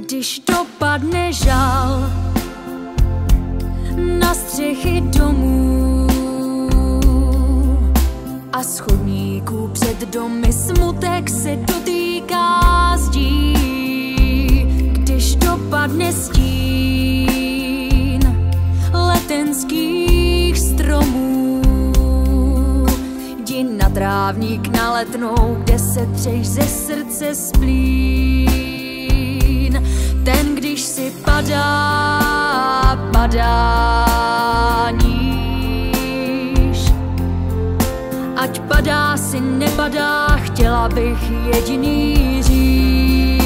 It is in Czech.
Když dopadne žal na střechy domů a z chodníků před domy smutek se dotýká zdí, když dopadne stín letenských stromů, jdi na trávník na Letnou, kde se třeš ze srdce splín. Ten, když si padá níž, ať padá si nepadá, chtěla bych jediný říct.